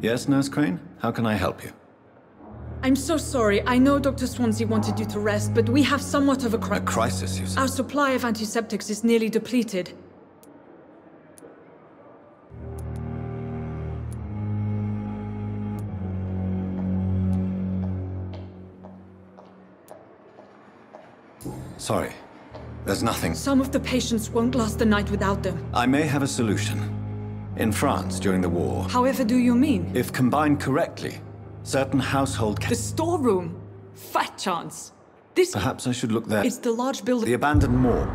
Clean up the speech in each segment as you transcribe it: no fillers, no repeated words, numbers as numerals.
Yes, Nurse Crane? How can I help you? I'm so sorry. I know Dr. Swansea wanted you to rest, but we have somewhat of a A crisis, you say? Our supply of antiseptics is nearly depleted. Sorry. There's nothing. Some of the patients won't last the night without them. I may have a solution. In France, during the war, However do you mean? if combined correctly, certain household The storeroom? Fat chance. This... Perhaps I should look there. It's the large building... The abandoned moor.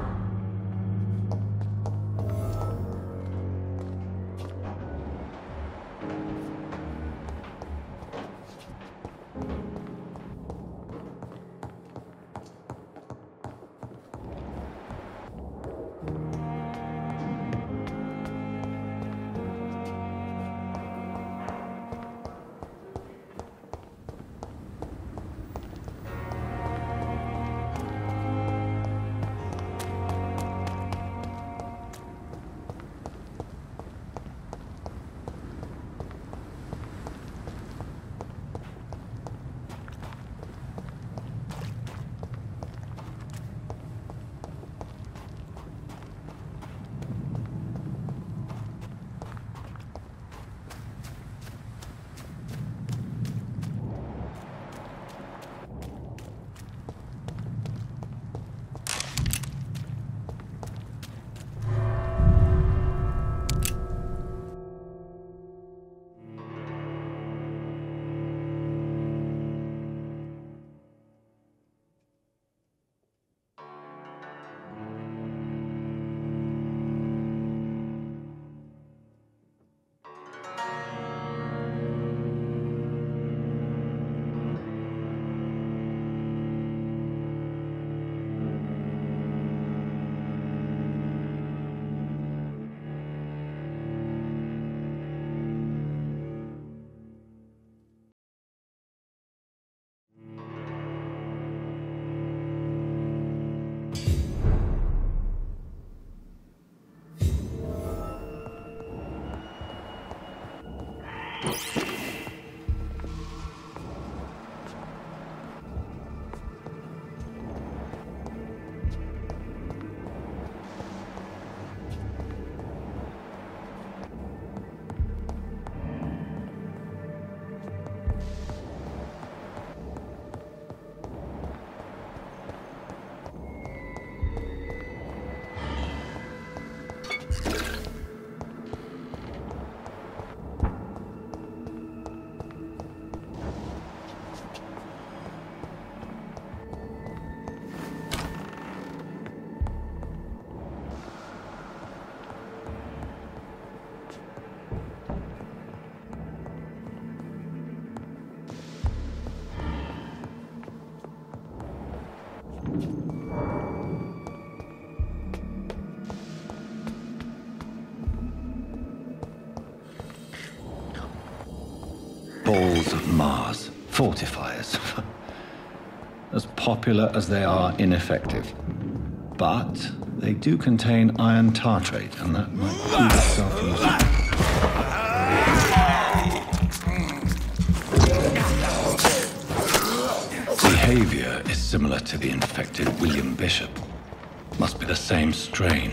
Balls of Mars. Fortifiers. As popular as they are ineffective. But they do contain iron tartrate, and that might prove itself useful. Behavior is similar to the infected William Bishop. Must be the same strain.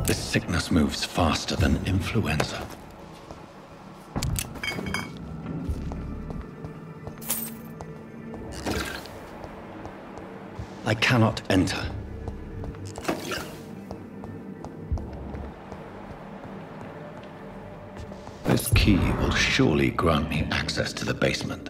This sickness moves faster than influenza. I cannot enter. This key will surely grant me access to the basement.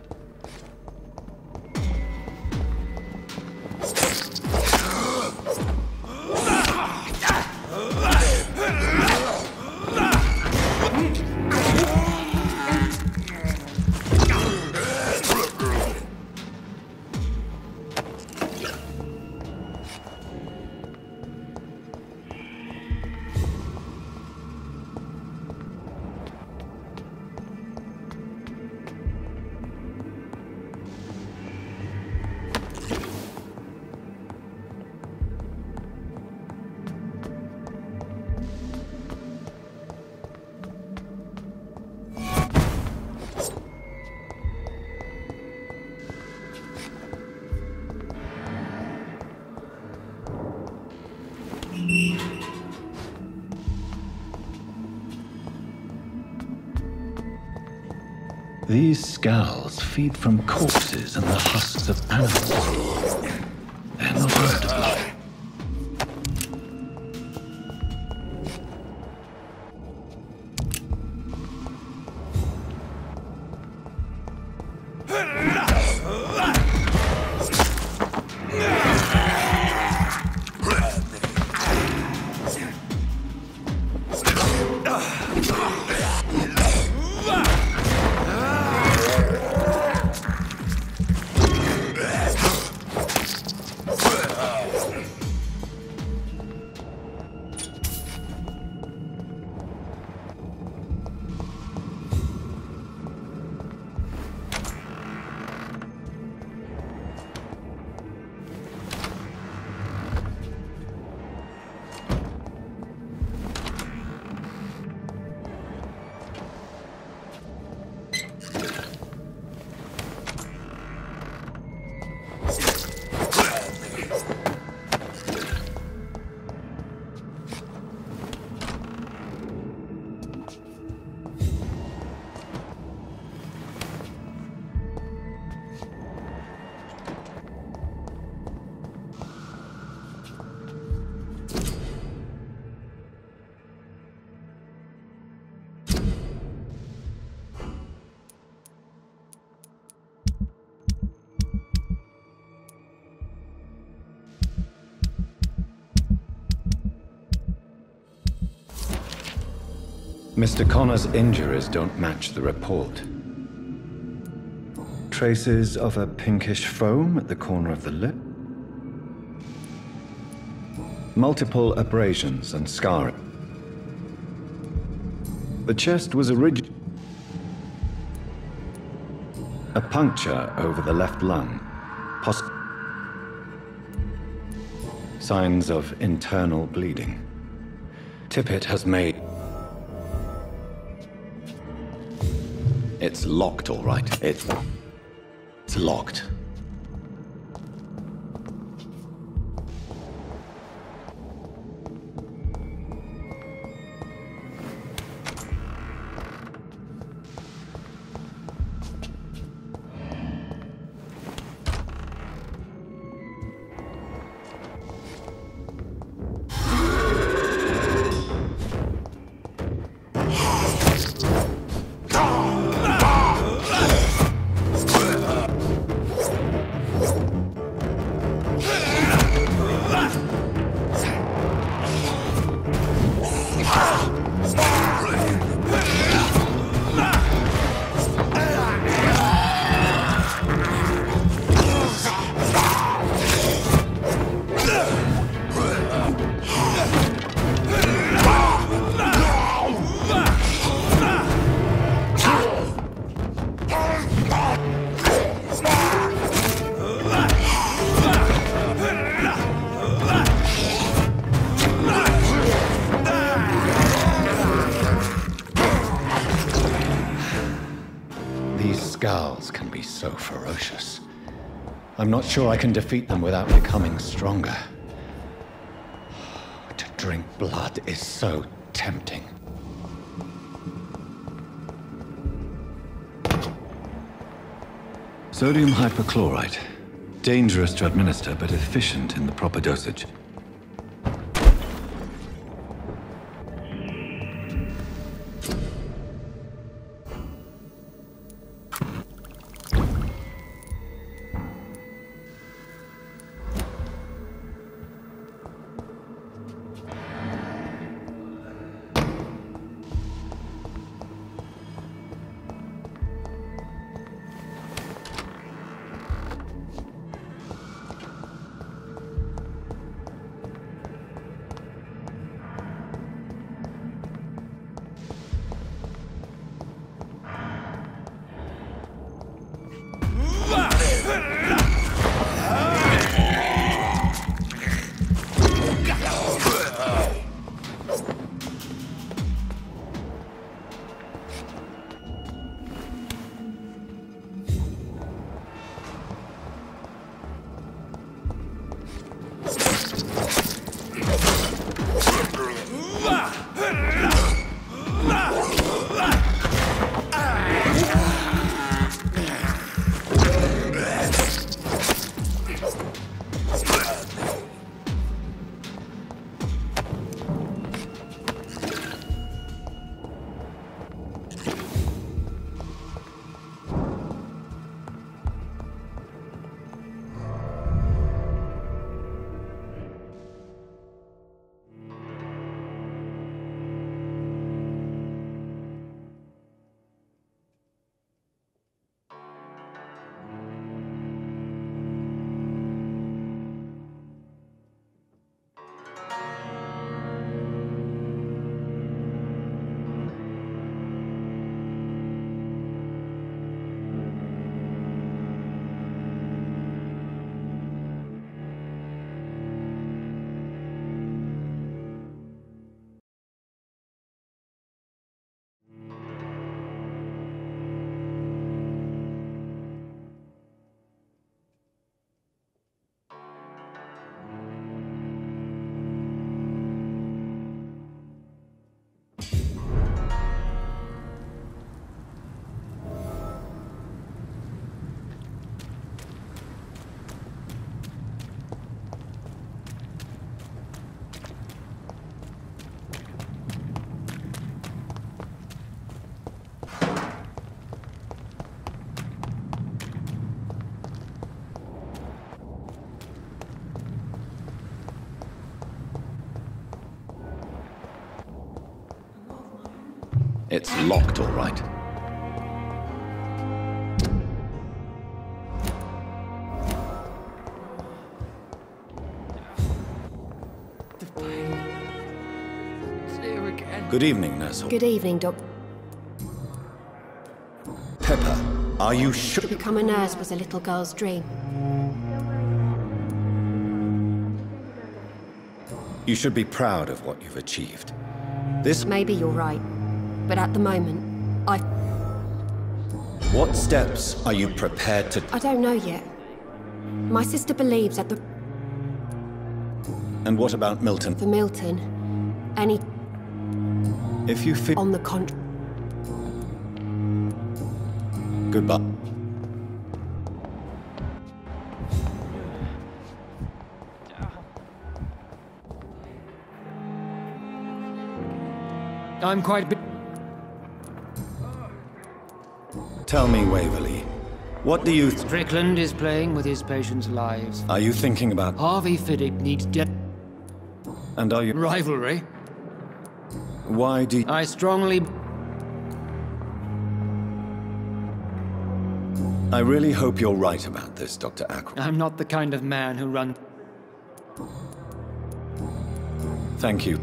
These skulls feed from corpses and the husks of animals. They're not edible. Mr. Connor's injuries don't match the report. Traces of a pinkish foam at the corner of the lip. Multiple abrasions and scarring. The chest was originally a puncture over the left lung. Signs of internal bleeding. Tippett has made... It's locked, all right. It's locked. So ferocious. I'm not sure I can defeat them without becoming stronger. To drink blood is so tempting. Sodium hypochlorite. Dangerous to administer, but efficient in the proper dosage. It's locked, all right. Good evening, Nurse. Good evening, Doc. Pepper, are you sure? To become a nurse was a little girl's dream. You should be proud of what you've achieved. This... Maybe you're right, but at the moment, What steps are you prepared to... I don't know yet. My sister believes that And what about Milton? for Milton, any If you feel... on the contrary. Goodbye. I'm quite Tell me, Waverly, what do you... Strickland is playing with his patients' lives. Are you thinking about... Harvey Fiddick needs And are you... rivalry. Why do you... I strongly... I really hope you're right about this, Dr. Ackroyd. I'm not the kind of man who runs... Thank you.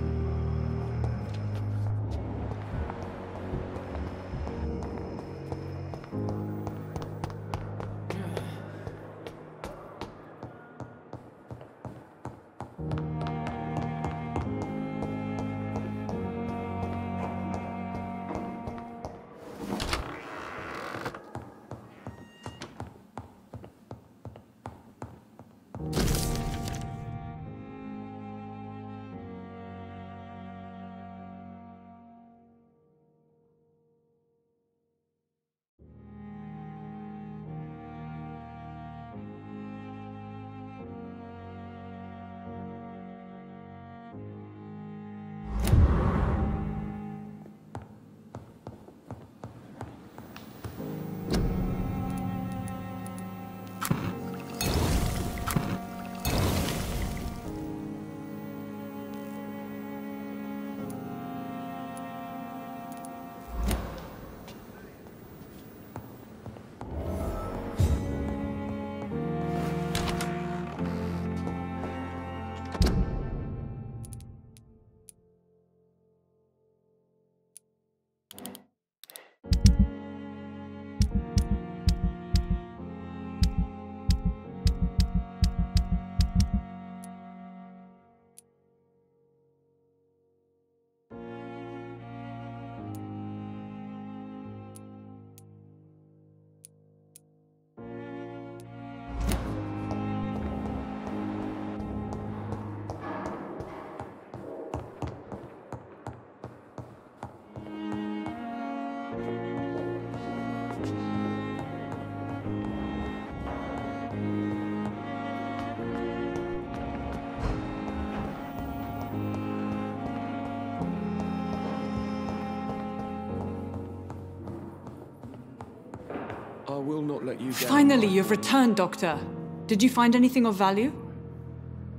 I will not let you down. Finally, you've returned, Doctor. Did you find anything of value?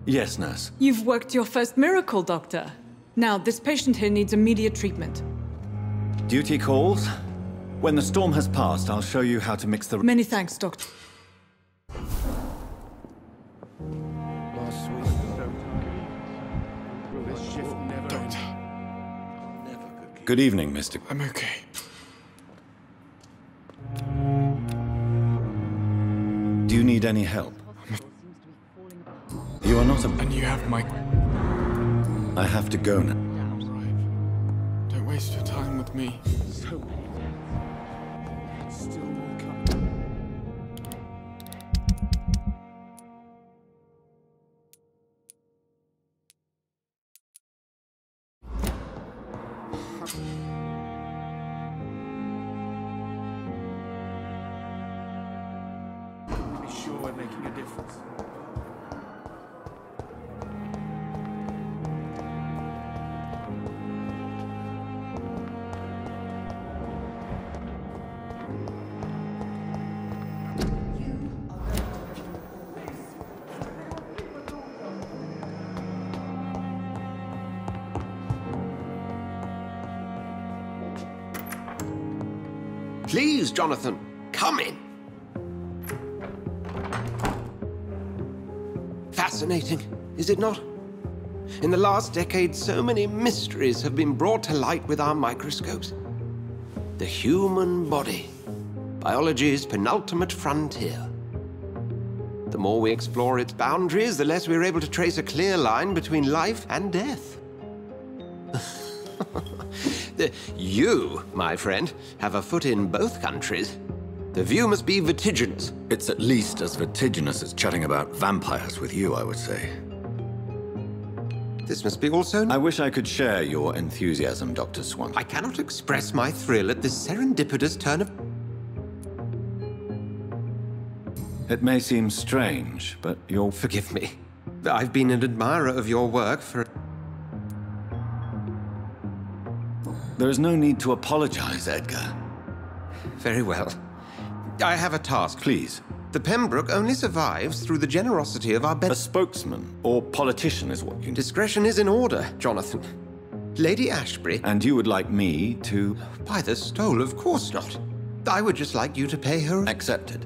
Yes, nurse. You've worked your first miracle, Doctor. Now, this patient here needs immediate treatment. Duty calls. When the storm has passed, I'll show you how to mix the... Many thanks, Doctor. Last week, will this shift never end? Good evening, Mr. I'm okay. Do you need any help? You are not a... And you have my... I have to go now. Right. Don't waste your time with me. So... Still more coming. Be sure we're making a difference. Please, Jonathan, come in. Fascinating, is it not? In the last decade, so many mysteries have been brought to light with our microscopes. The human body, biology's penultimate frontier. The more we explore its boundaries, the less we're able to trace a clear line between life and death. You, my friend, have a foot in both countries. The view must be vertiginous. It's at least as vertiginous as chatting about vampires with you, I would say. This must be also... I wish I could share your enthusiasm, Dr. Swan. I cannot express my thrill at this serendipitous turn of... It may seem strange, but you're... Forgive me. I've been an admirer of your work for... There is no need to apologize, Edgar. Very well. I have a task. Please. The Pembroke only survives through the generosity of our A spokesman or politician is what you... Discretion is in order, Jonathan. Lady Ashbury... And you would like me to... By the stole, of course not. I would just like you to pay her... Accepted.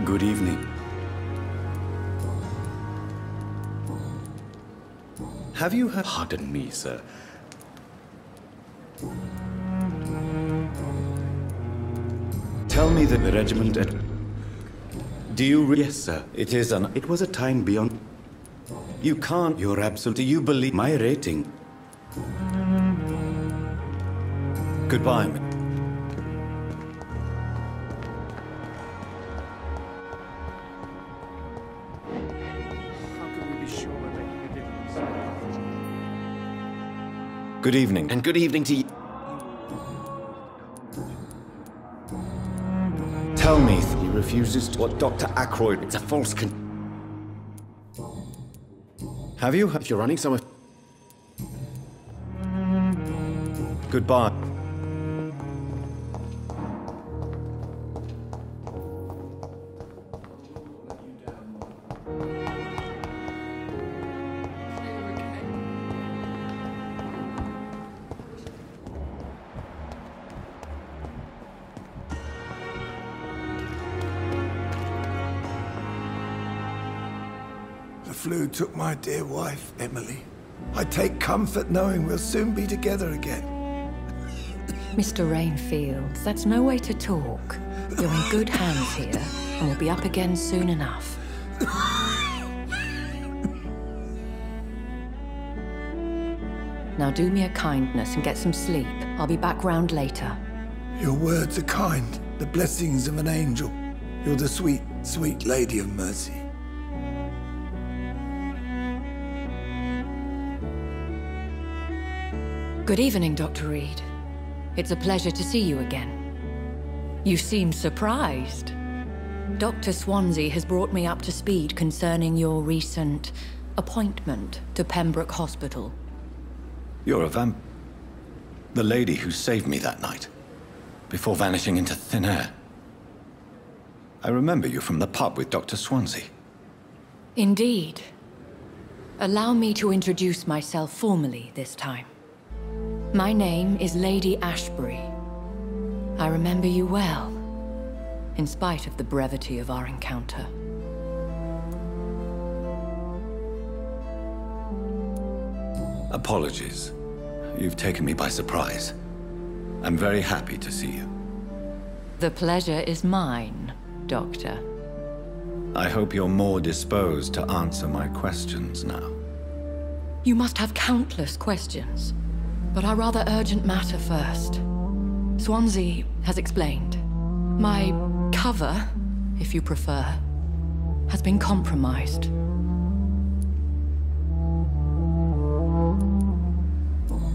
Good evening. Have you heard... Pardon me, sir. Tell me The regiment at... Do you... Yes, sir. It is an... It was a time beyond... You can't... You're absolute... Do you believe... My rating... Goodbye, man. Good evening. And good evening to you. Tell me... He refuses to... What Dr. Ackroyd... It's a false Have you... If you're running somewhere... Goodbye. The flu took my dear wife, Emily. I take comfort knowing we'll soon be together again. Mr. Rainfield, that's no way to talk. You're in good hands here, and we'll be up again soon enough. Now do me a kindness and get some sleep. I'll be back round later. Your words are kind, the blessings of an angel. You're the sweet, sweet Lady of Mercy. Good evening, Dr. Reed. It's a pleasure to see you again. You seem surprised. Dr. Swansea has brought me up to speed concerning your recent appointment to Pembroke Hospital. You're a the lady who saved me that night, before vanishing into thin air. I remember you from the pub with Dr. Swansea. Indeed. Allow me to introduce myself formally this time. My name is Lady Ashbury. I remember you well, in spite of the brevity of our encounter. Apologies. You've taken me by surprise. I'm very happy to see you. The pleasure is mine, Doctor. I hope you're more disposed to answer my questions now. You must have countless questions, but our rather urgent matter first. Swansea has explained. My cover, if you prefer, has been compromised.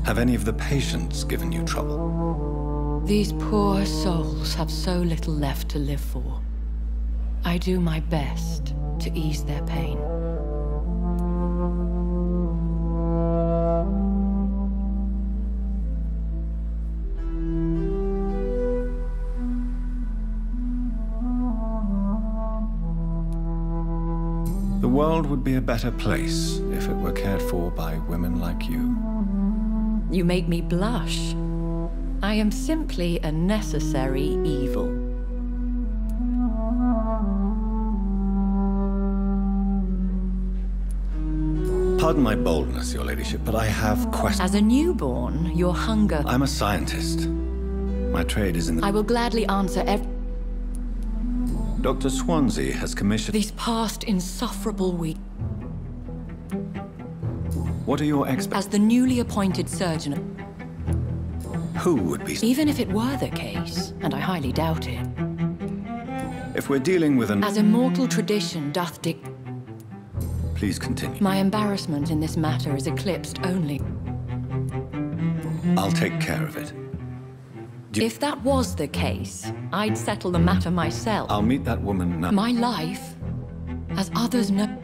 Have any of the patients given you trouble? These poor souls have so little left to live for. I do my best to ease their pain. The world would be a better place if it were cared for by women like you. You make me blush. I am simply a necessary evil. Pardon my boldness, Your Ladyship, but I have questions. As a newborn, your hunger... I'm a scientist. My trade is in the... I will gladly answer Dr. Swansea has commissioned... These past insufferable weeks... What are your As the newly appointed surgeon... Who would be... Even if it were the case, and I highly doubt it... If we're dealing with an... As immortal tradition doth dictate... Please continue. My embarrassment in this matter is eclipsed only... I'll take care of it. If that was the case, I'd settle the matter myself. I'll meet that woman now. My life, as others know...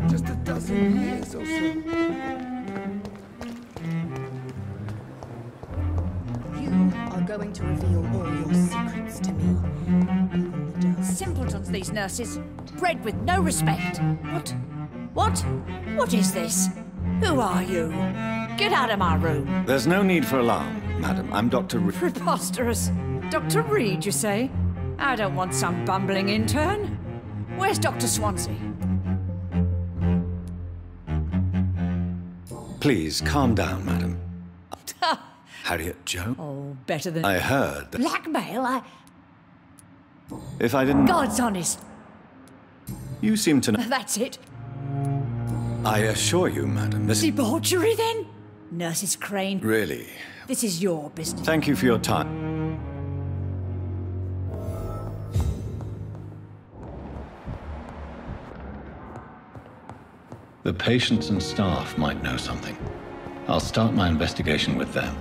Just a dozen years or so. You are going to reveal all your secrets to me. Simpletons, these nurses. Bred with no respect. What? What? What is this? Who are you? Get out of my room. There's no need for alarm, madam. I'm Dr. Reed. Preposterous. Dr. Reed, you say? I don't want some bumbling intern. Where's Dr. Swansea? Please, calm down, madam. Harriet Joe? Oh, better than... I heard that... Blackmail? If I didn't... God's honest. You seem to know... That's it. I assure you, madam, this... Debauchery, then? Nurses Crane. Really? This is your business. Thank you for your time. The patients and staff might know something. I'll start my investigation with them.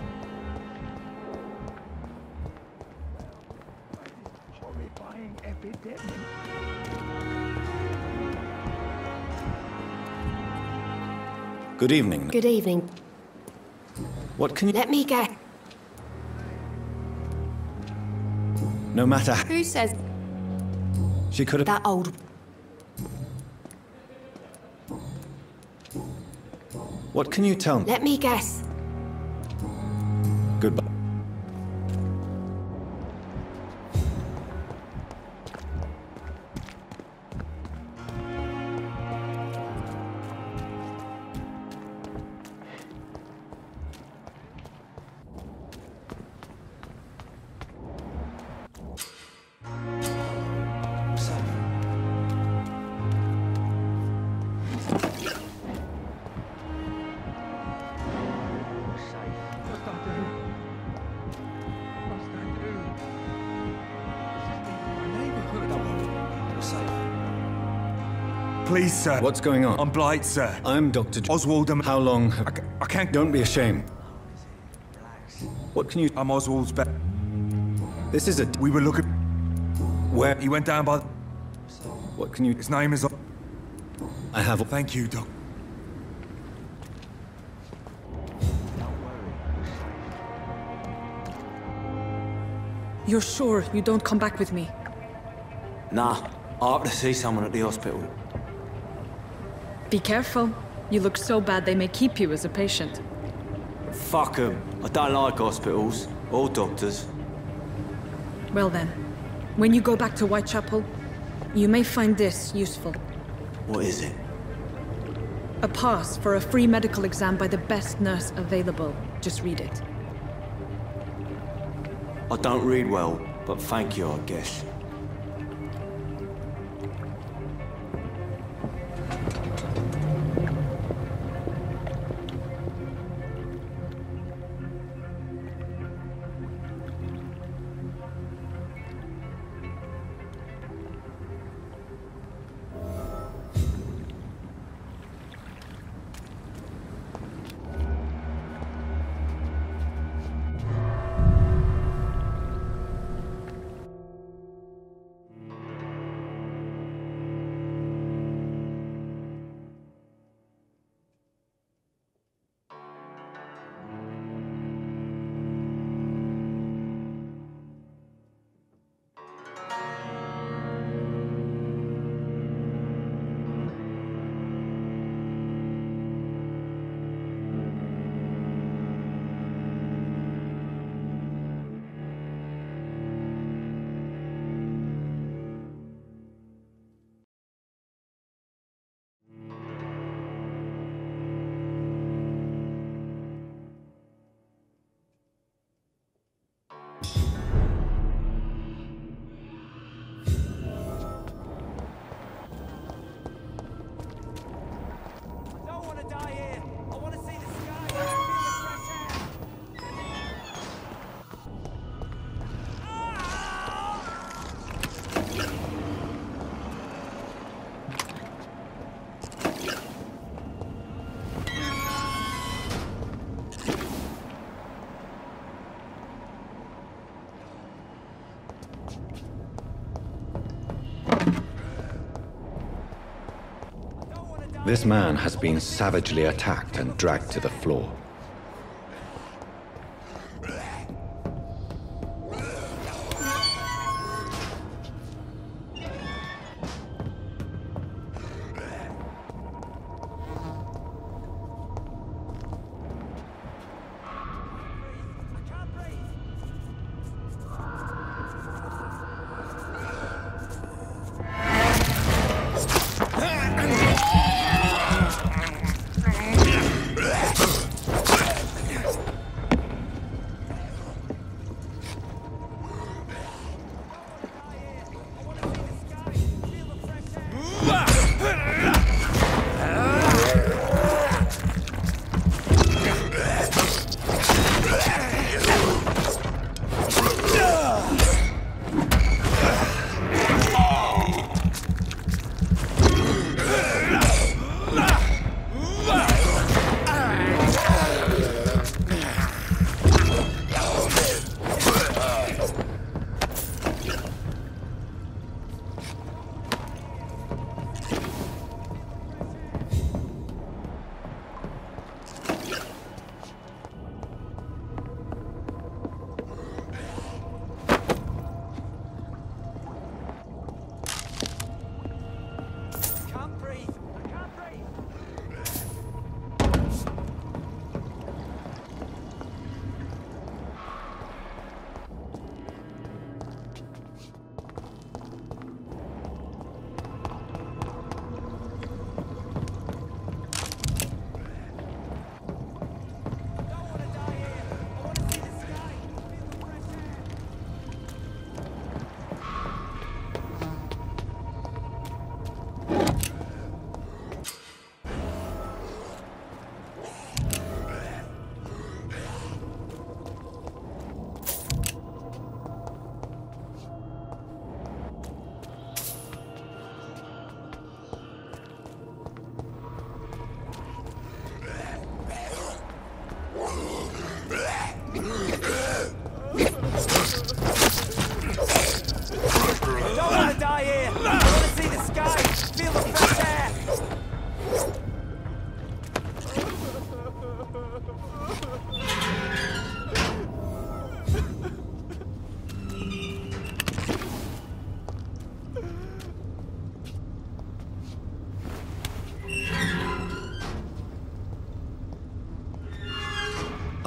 Good evening. Good evening. What can you... Let me get... No matter... Who says... She could have... That old... What can you tell me? Let me guess. Goodbye. Please, sir. What's going on? I'm Blight, sir. I'm Dr. Oswald. How long have... I can't... Don't be ashamed. What can you... I'm Oswald's This is a... We were looking... Where... He went down by... What can you... His name is... I have... Thank you, Doc. You're sure you don't come back with me? Nah, I have to see someone at the hospital. Be careful. You look so bad they may keep you as a patient. Fuck them. I don't like hospitals or doctors. Well then, When you go back to Whitechapel, you may find this useful. What is it? A pass for a free medical exam by the best nurse available. Just read it. I don't read well, but thank you, I guess. This man has been savagely attacked and dragged to the floor.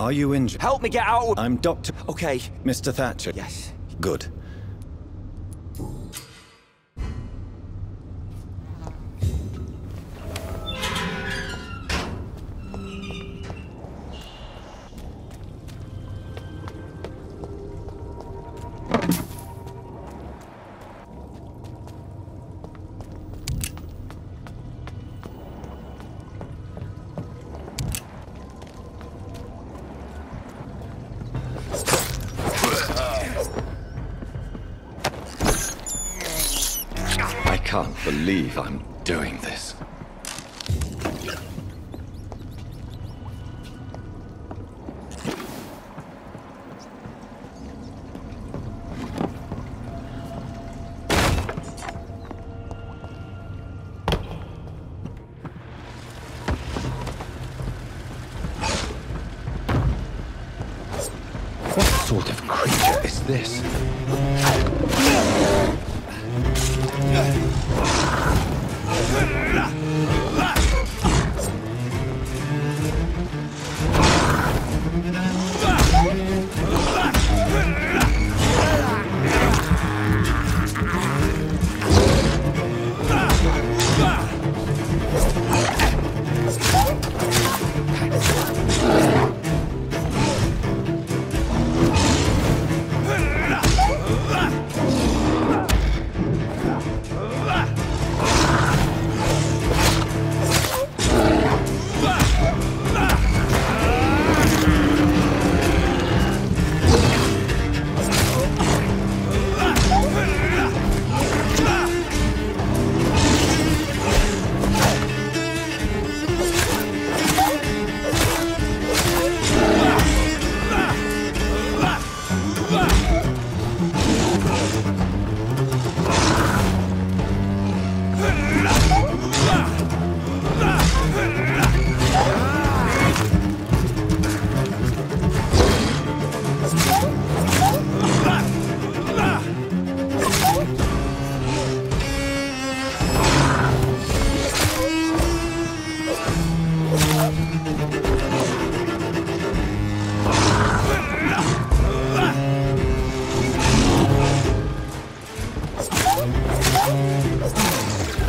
Are you injured? Help me get out! I'm Dr. Okay. Mr. Thatcher. Yes. Good. can't believe I'm doing this. What sort of creature is this?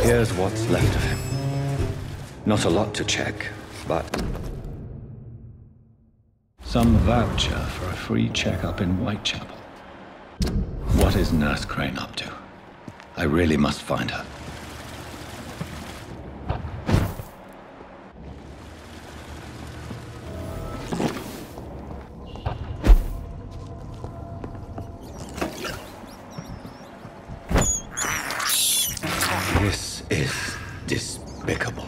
Here's what's left of him. Not a lot to check, but some voucher for a free checkup in Whitechapel. What is Nurse Crane up to? I really must find her. This is despicable.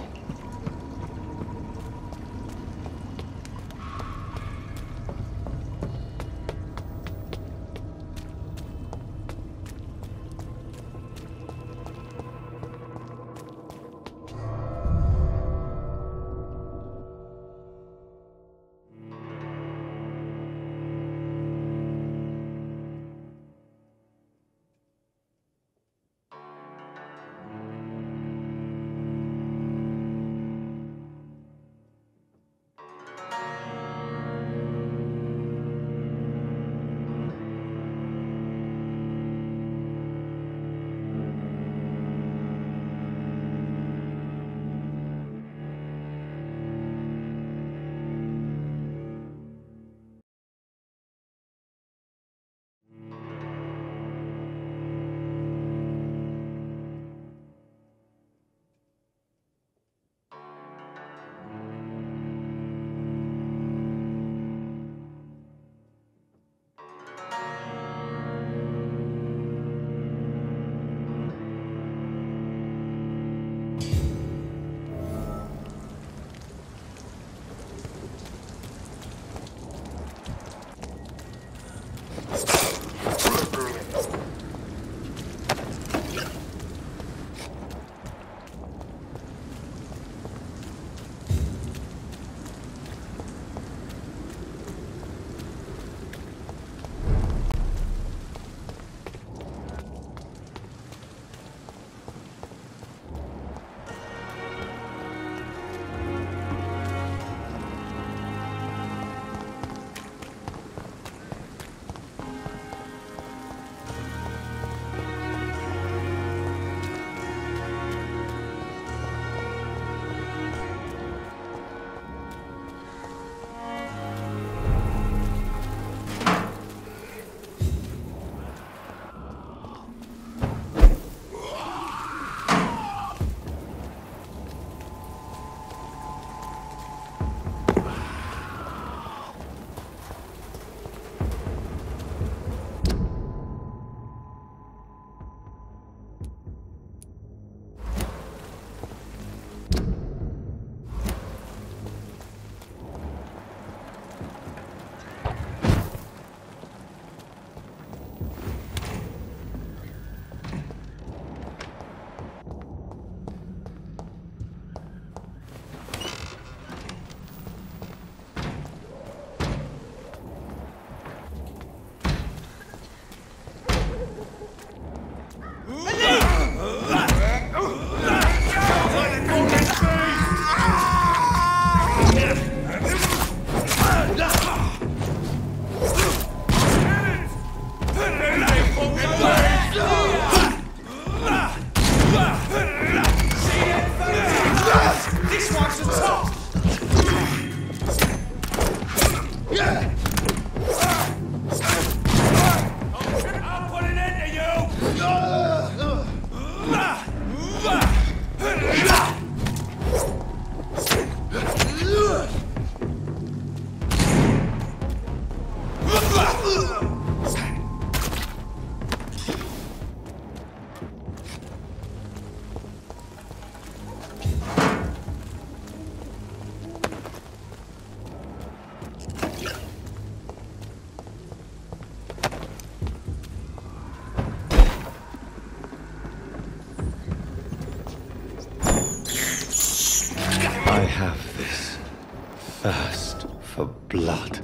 I have this thirst for blood.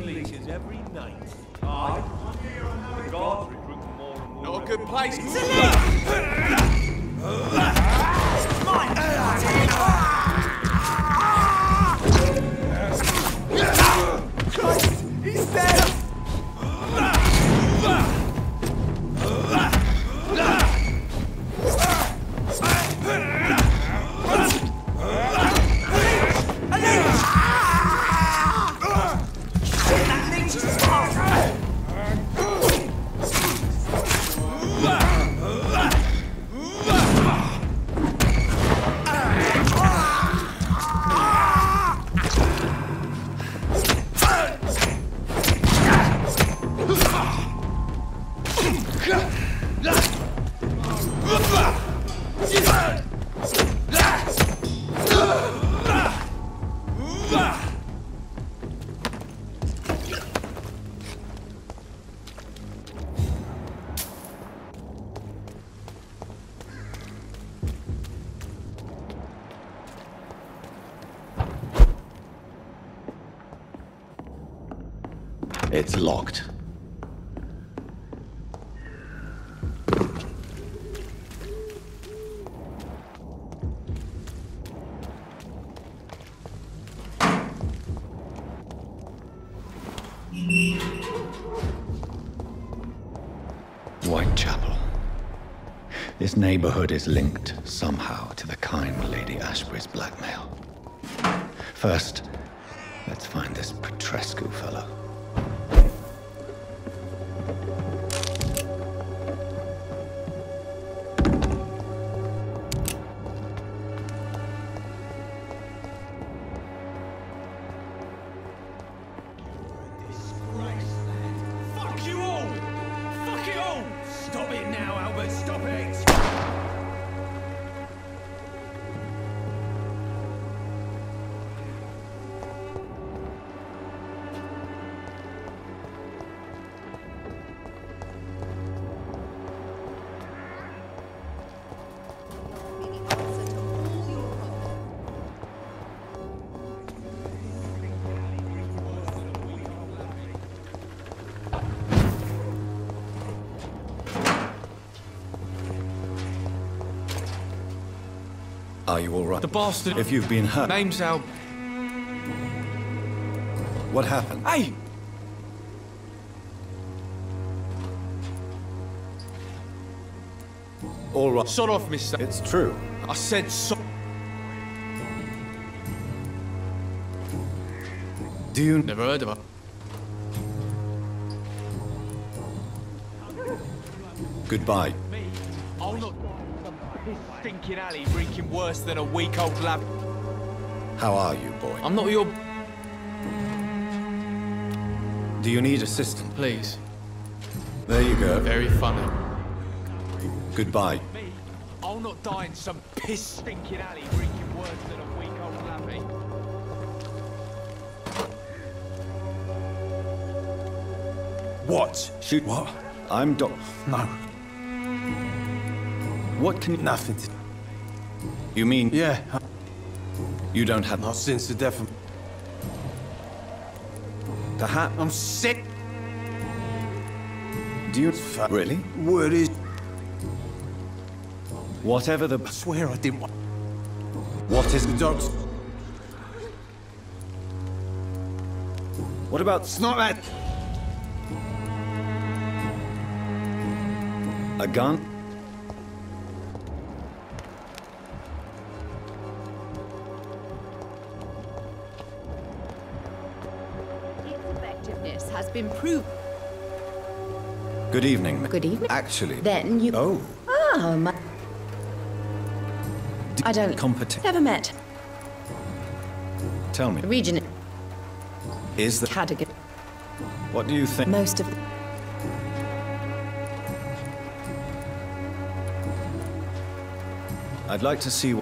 leeches every night. Aye. The guards recruit more and more. Not a good place. He's dead! It's locked. Whitechapel. This neighborhood is linked somehow to the kind Lady Ashbury's blackmail. First, let's find this Petrescu fellow. Are you all right? The bastard. If you've been hurt. Name's Al. What happened? Hey! All right. Sod off, mister. It's true. I said so. Do you... Never heard of her. Goodbye. I'll not this stinking alley reeking worse than a week-old lab. How are you, boy? I'm not your... Do you need assistance? Please. There you go. Very funny. Goodbye. Me? I'll not die in some piss stinking alley reeking worse than a week-old lappy. What? Shoot. What? I'm Doc... No. What can... Nothing to... You mean... Yeah. You don't have... Not since the death of... Perhaps... I'm sick. Do you... Really? Word is... Whatever the... I swear I didn't want... What is... The dogs... What about... It's not that... A gun? Effectiveness has been proved. Good evening. Good evening. Actually... Then you... Oh. Oh, my... I don't... Competition. Never met. Tell me. The region... Is the... Cadogan. What do you think? Most of... I'd like to see...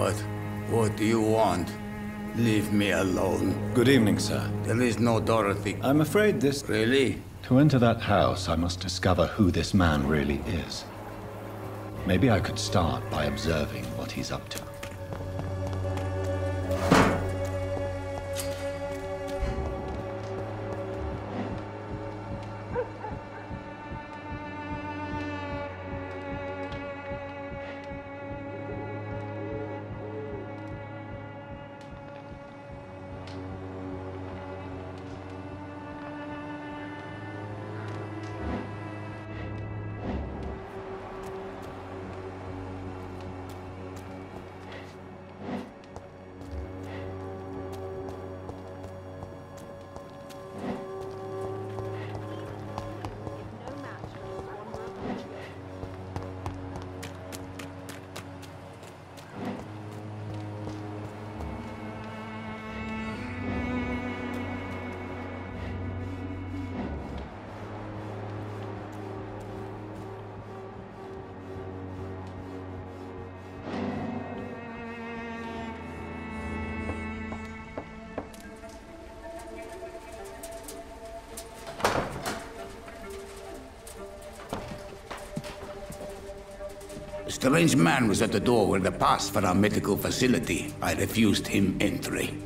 What do you want? Leave me alone. Good evening, sir. There is no Dorothy. I'm afraid this... Really? To enter that house, I must discover who this man really is. Maybe I could start by observing what he's up to. A strange man was at the door with a pass for our medical facility. I refused him entry.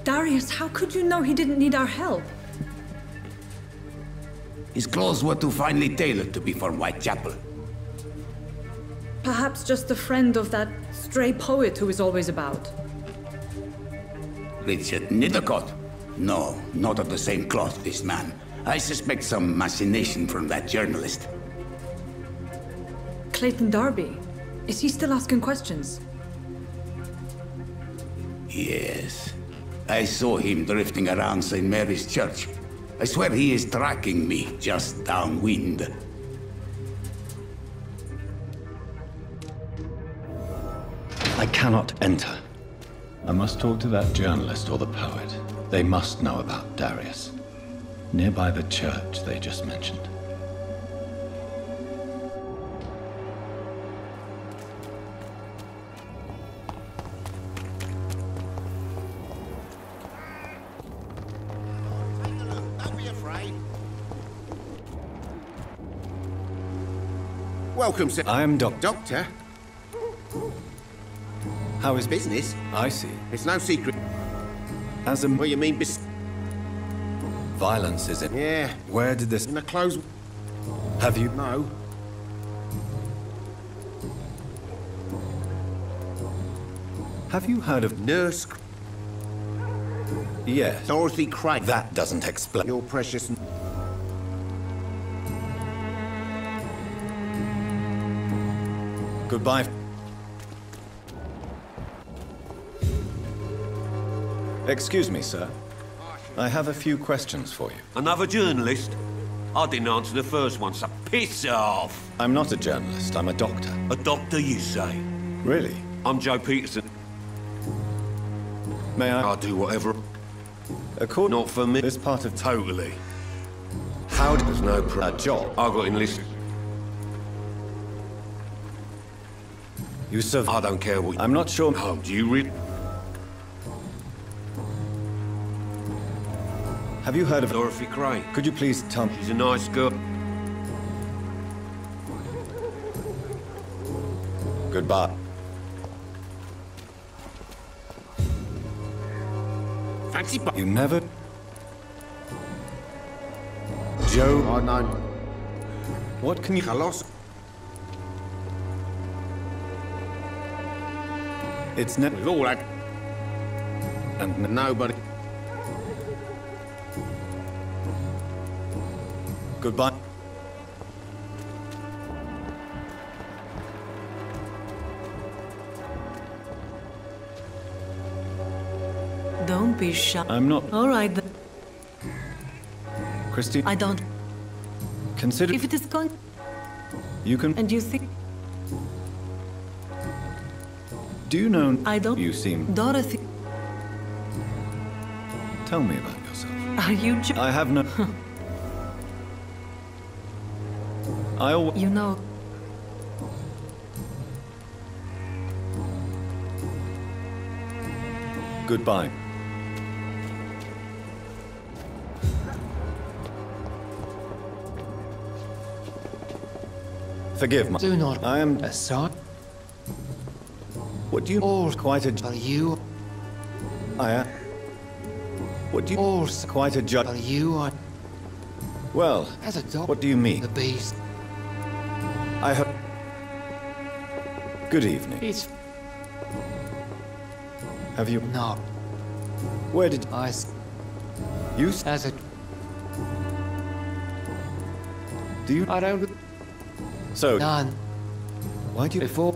Darius, how could you know he didn't need our help? His clothes were too finely tailored to be for Whitechapel. Perhaps just a friend of that stray poet who is always about. Richard Nithercott? No, not of the same cloth, this man. I suspect some machination from that journalist. Clayton Darby. Is he still asking questions? Yes. I saw him drifting around St. Mary's Church. I swear he is tracking me just downwind. I cannot enter. I must talk to that journalist or the poet. They must know about Darius. Nearby the church they just mentioned. Welcome, sir. I am Doctor. Doctor? How is business? I see. It's no secret. As a... What you mean, violence, is it? Yeah. Where did this... In the clothes... Have you... No. Have you heard of... Nurse... Yes. Dorothy Craig. That doesn't explain... Your precious... Goodbye. Excuse me, sir. I have a few questions for you. Another journalist? I didn't answer the first one, so piss off! I'm not a journalist, I'm a doctor. A doctor, you say? Really? I'm Joe Peterson. May I? I'll do whatever... Not for me. This part of... Totally. How There's no a job? I got enlisted. You serve... I don't care what... I'm not sure... Oh, do you read... Have you heard of... Dorothy Craig? Could you please tell me... She's a nice girl. Goodbye. Fancy... You never... Joe... Oh, no. What can you... Carlos? It's never... We've all had... And nobody... Goodbye. Don't be shy. I'm not... All right, then. Christy... I don't... Consider... If it is going... You can... And you think... Do you know... I don't... You seem... Dorothy... Tell me about yourself. Are you... I have no... You know... Goodbye. Forgive me. Do not. I am... Assad. What do you... All quite a... Are you... I am... What do you... All quite a judge... Are you are... Well, As a dog... what do you mean? The beast... I have... Good evening. It's... Have you... Not... Where did... I... You... As a... Do you... I don't... So... None. Why do you... Before...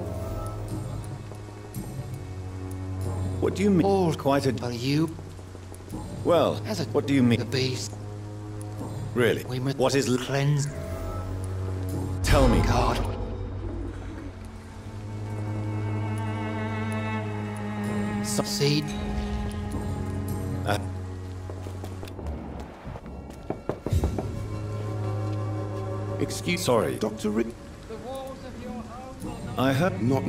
What do you mean? All quite a... Are you... Well, As a... what do you mean? The beast... Really? We must... What is... Cleanse... Tell me. God... Succeed... Excuse... Sorry. Dr. Rick... I have... Not...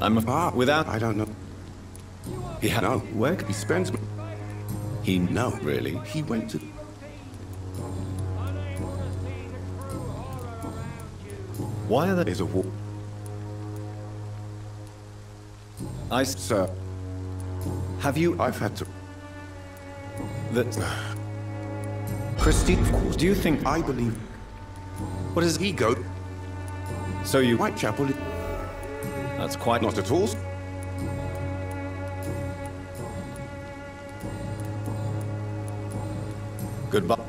I'm a... Without... I don't know. He had... No. Where... He spends... He... No. Really? He went to... Why are there... There's a war... Sir... Have you... I've had to... That... Christine, of course. Do you think... I believe... What is... Ego... So you... Whitechapel... That's quite... Not at all. Goodbye.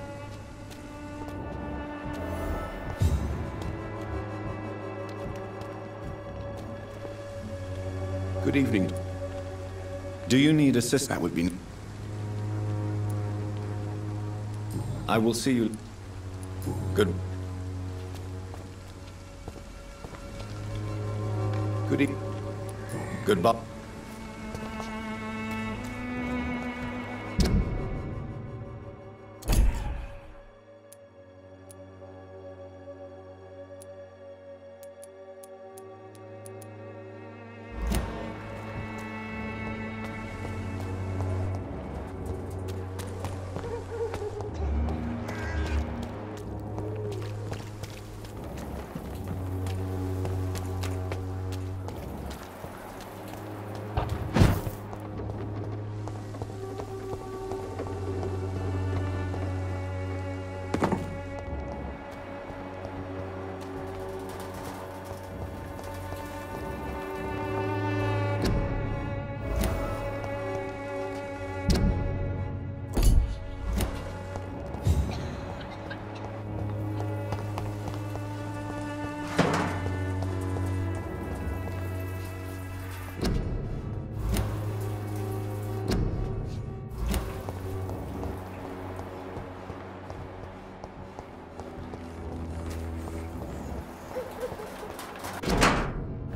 Good evening. Do you need assistance? That would be... I will see you... Good... Good evening. Goodbye.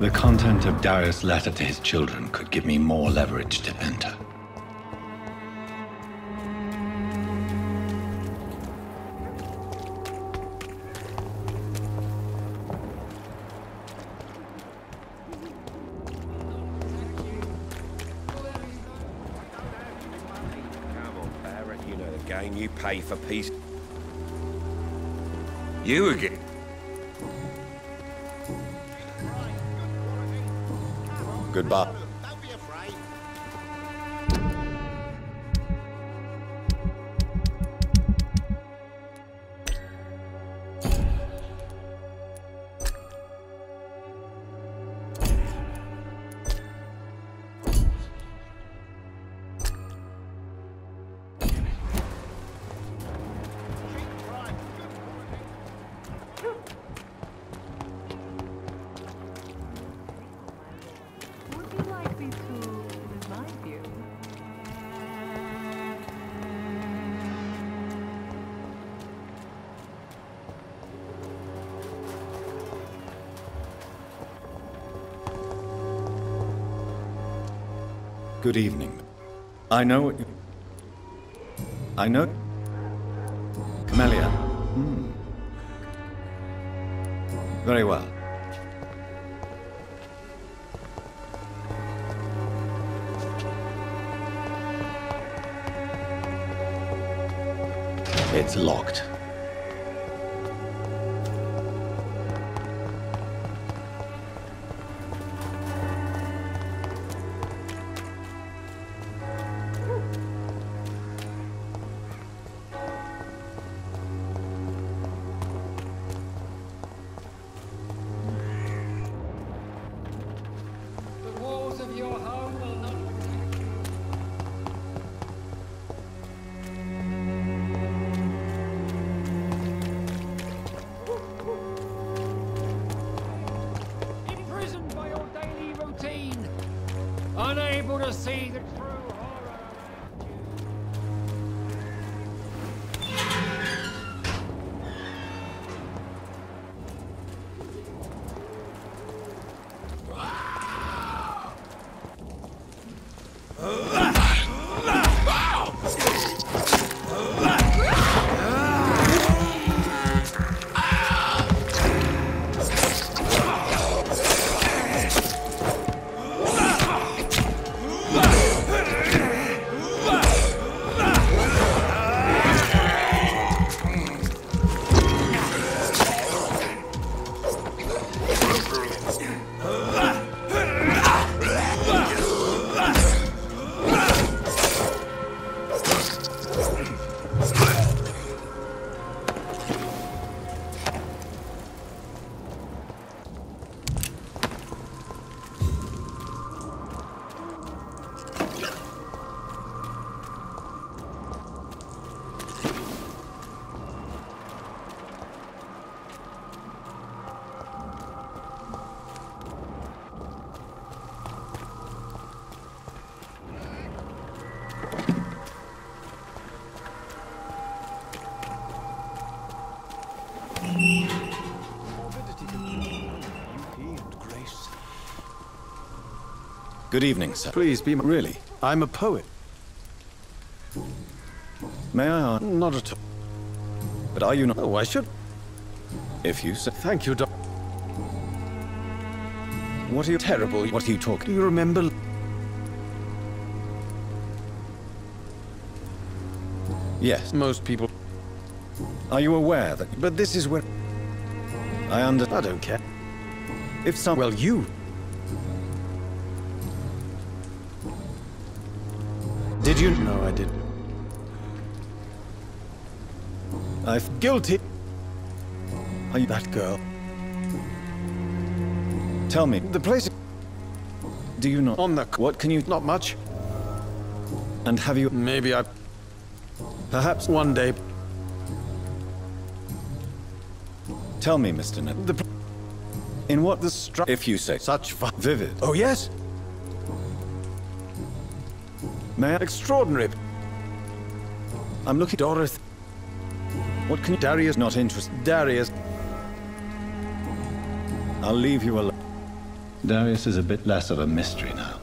The content of Darius' letter to his children could give me more leverage to enter. Come on, Barrett, you know the game. You pay for peace. You again. Goodbye. Good evening. I know what you... I know... Camellia. Very well. It's locked. Unable to see the true horror. Good evening, sir. Please be... Really? I'm a poet. May I ask? Not at all. But are you not? Oh, I should... If you say... Thank you, Doc. What are you... Terrible. What are you talking... Do you remember... Yes. Most people... Are you aware that... But this is where... I don't care. If some... Well, you... Did you... No, I didn't. I'm guilty. Are you... That girl. Tell me. The place... Do you not... On the... What can you... Not much. And have you... Maybe I... Perhaps... One day... Tell me, Mr. Ned. The... In what the if you say... Such vivid... Oh, yes? May I... Extraordinary. I'm looking... Dorothy. What can you... Darius... Not interested. Darius. I'll leave you alone. Darius is a bit less of a mystery now.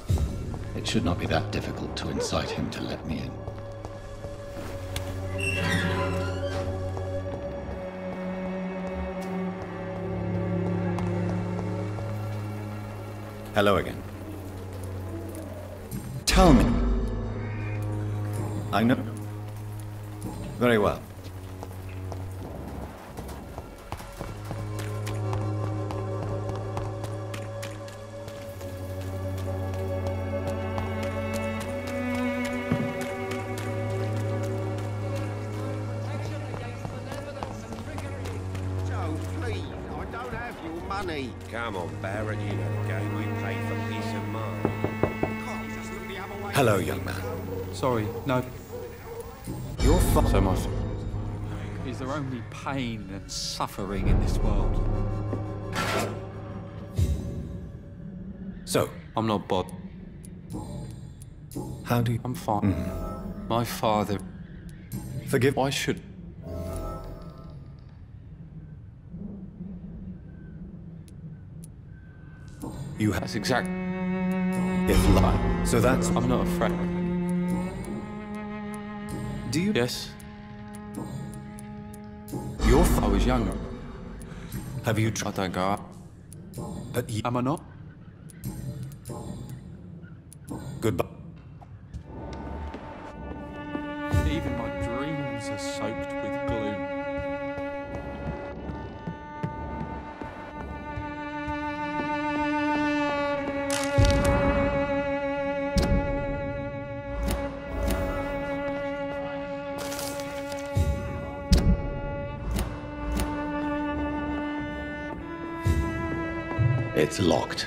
It should not be that difficult to incite him to let me in. Hello again. Tell me. I know. Very well. Come on, Baron, you know the game. We pay for peace of mind. Hello, young man. Sorry, no. Your father... So my... Is there only pain and suffering in this world? So? I'm not bod. How do you... I'm fine. My father... Forgive... Why should... You have... That's exact... If lie. So that's... I'm not afraid. Do you... Yes. Your I was younger. Have you I don't go out. But you... Am I not? Goodbye. Even my dreams are soaked with glory. It's locked.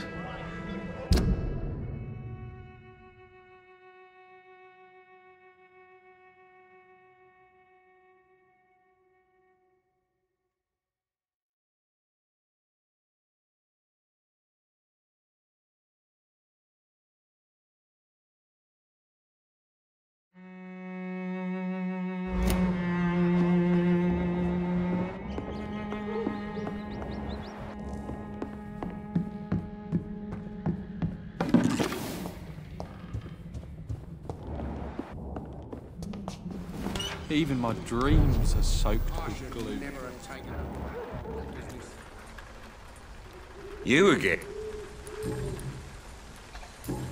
Even my dreams are soaked with glue. You again?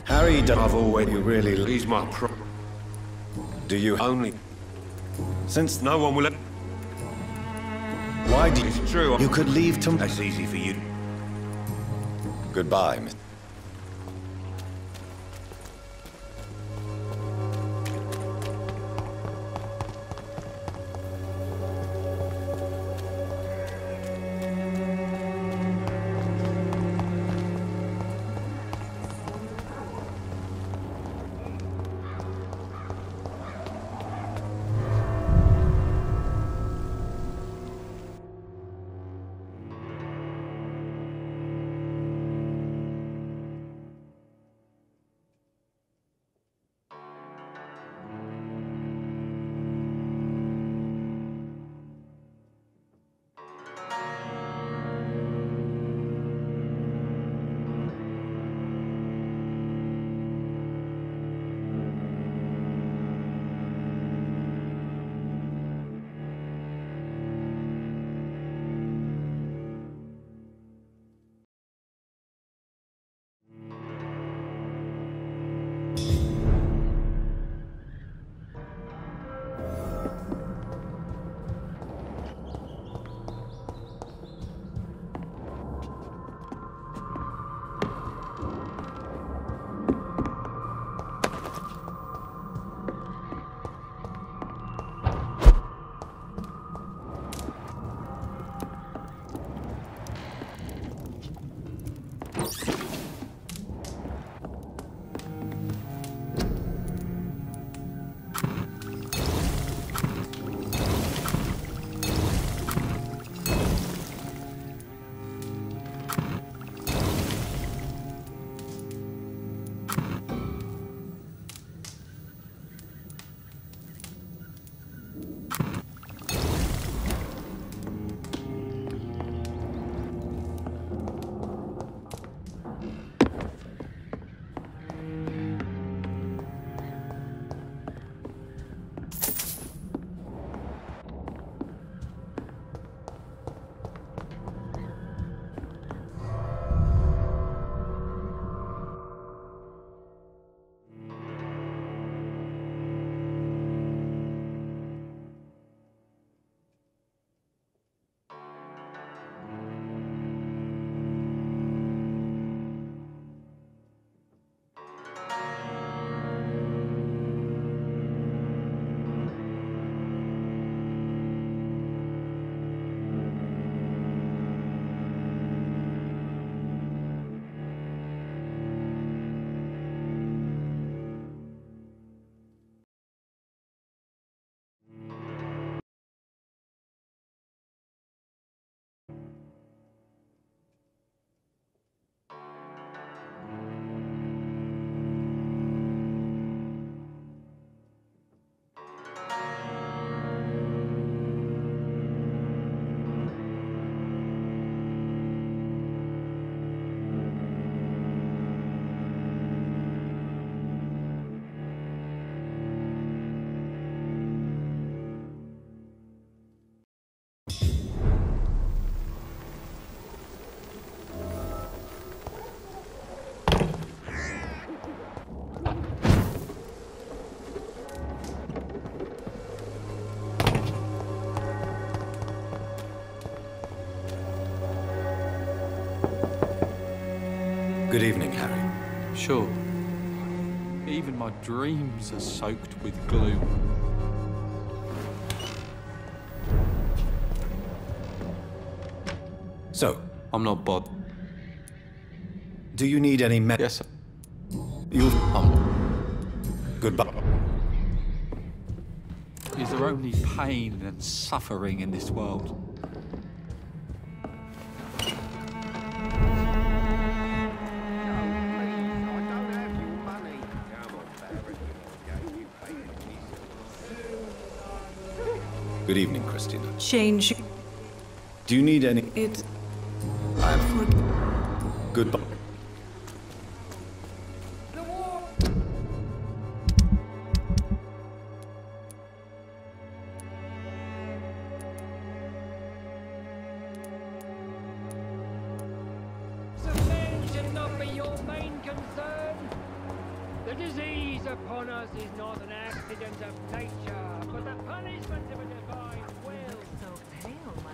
Harry, I've always... you really... He's my pro... Do you... Only... Since... No one will... Why do you... It's true. You could leave tomorrow. That's easy for you. Goodbye, Mr. Good evening, Harry. Sure. Even my dreams are soaked with glue. So, I'm not bothered. Do you need any Yes, sir. You'll... Goodbye. Is there only pain and suffering in this world? Good evening, Christina. Change. Do you need any... It... Goodbye. Suspense should not be your main concern. The disease upon us is not an accident of nature, but the punishment of a divine will. So pale, my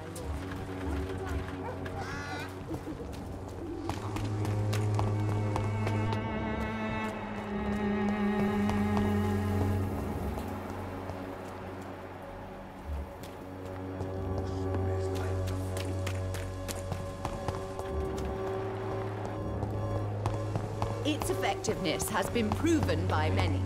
Its effectiveness has been proven by many.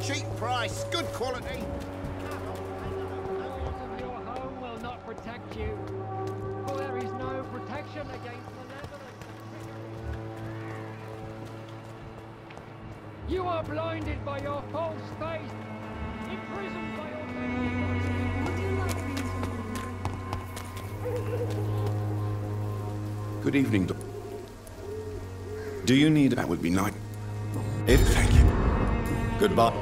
Cheap price, good quality. The laws of your home will not protect you, for there is no protection against malevolence. You are blinded by your false faith, imprisoned by your Good evening, Doc. Do you need... That would be nice. Thank you. Goodbye.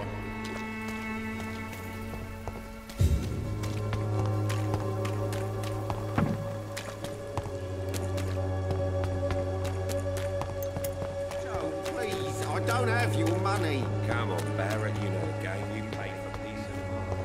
Please, I don't have your money. Come on, Barrett, you know the game. You pay for peace and love.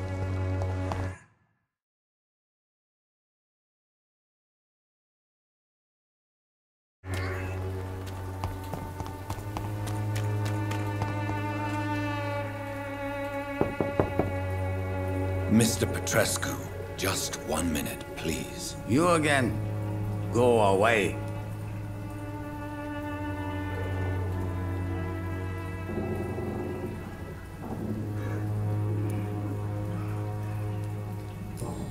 Mr. Petrescu, just 1 minute, please. You again. Go away.